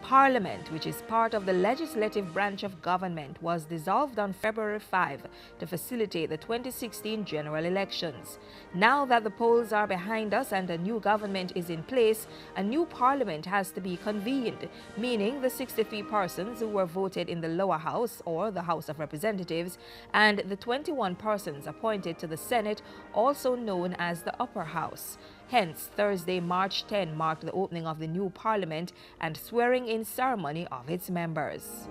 Parliament, which is part of the legislative branch of government, was dissolved on February 5 to facilitate the 2016 general elections. Now that the polls are behind us and a new government is in place, a new parliament has to be convened, meaning the 63 persons who were voted in the lower house or the House of Representatives and the 21 persons appointed to the Senate, also known as the upper house. Hence, Thursday, March 10 marked the opening of the new parliament and swearing-in ceremony of its members.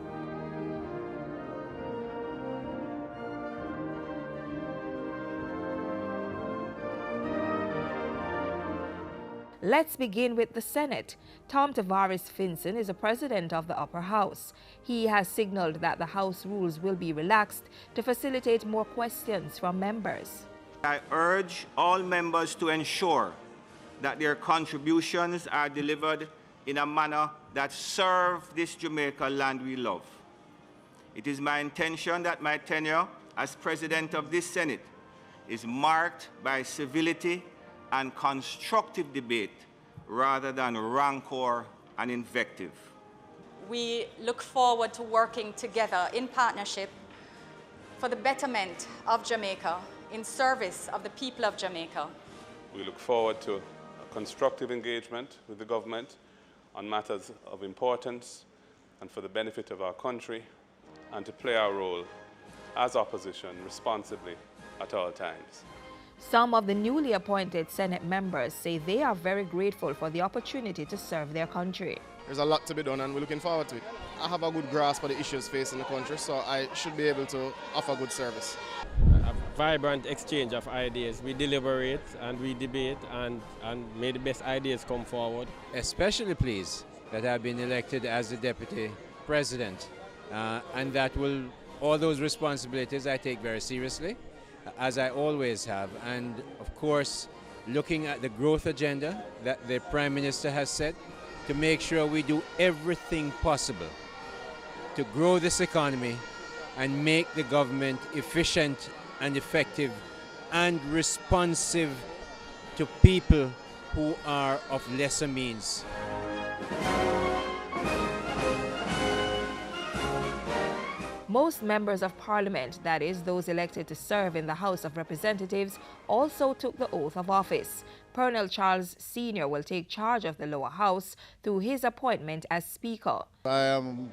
Let's begin with the Senate. Tom Tavares Finson is the president of the upper house. He has signaled that the House rules will be relaxed to facilitate more questions from members. I urge all members to ensure that their contributions are delivered in a manner that serves this Jamaica land we love. It is my intention that my tenure as president of this Senate is marked by civility and constructive debate rather than rancor and invective. We look forward to working together in partnership for the betterment of Jamaica, in service of the people of Jamaica. We look forward to a constructive engagement with the government on matters of importance and for the benefit of our country, and to play our role as opposition responsibly at all times. Some of the newly appointed Senate members say they are very grateful for the opportunity to serve their country. There's a lot to be done and we're looking forward to it. I have a good grasp of the issues facing the country, so I should be able to offer good service. A vibrant exchange of ideas. We deliberate and we debate and may the best ideas come forward. Especially pleased that I've been elected as the Deputy President and that all those responsibilities I take very seriously, as I always have, and of course looking at the growth agenda that the Prime Minister has set to make sure we do everything possible to grow this economy and make the government efficient and effective and responsive to people who are of lesser means. Most members of Parliament, that is, those elected to serve in the House of Representatives, also took the oath of office. Pernell Charles Sr. will take charge of the lower house through his appointment as Speaker. I am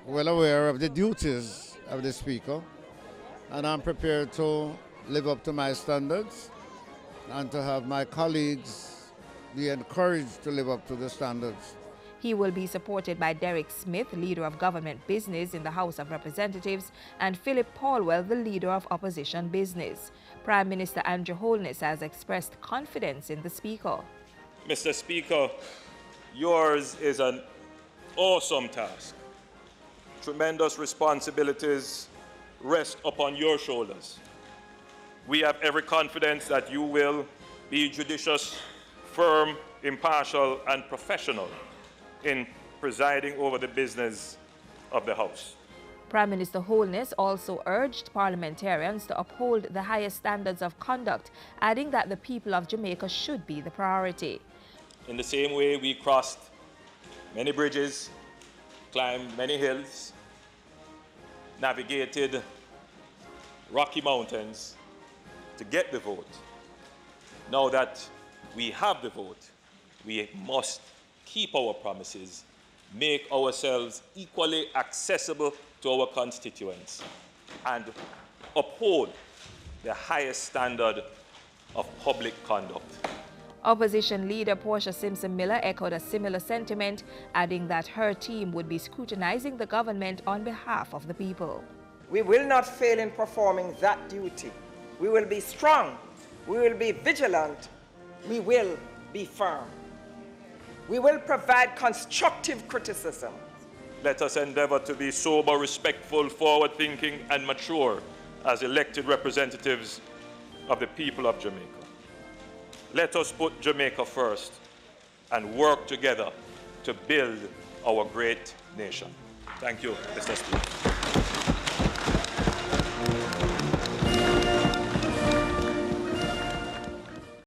well aware of the duties of the Speaker, and I'm prepared to live up to my standards and to have my colleagues be encouraged to live up to the standards. He will be supported by Derek Smith, leader of government business in the House of Representatives, and Philip Paulwell, the leader of opposition business. Prime Minister Andrew Holness has expressed confidence in the Speaker. Mr. Speaker, yours is an awesome task. Tremendous responsibilities rest upon your shoulders. We have every confidence that you will be judicious, firm, impartial, and professional in presiding over the business of the House. Prime Minister Holness also urged parliamentarians to uphold the highest standards of conduct, adding that the people of Jamaica should be the priority. In the same way, we crossed many bridges, climbed many hills, navigated rocky mountains to get the vote. Now that we have the vote, we must keep our promises, make ourselves equally accessible to our constituents, and uphold the highest standard of public conduct. Opposition leader Portia Simpson Miller echoed a similar sentiment, adding that her team would be scrutinizing the government on behalf of the people. We will not fail in performing that duty. We will be strong, we will be vigilant, we will be firm. We will provide constructive criticism. Let us endeavor to be sober, respectful, forward-thinking, and mature as elected representatives of the people of Jamaica. Let us put Jamaica first and work together to build our great nation. Thank you, Mr. Speaker.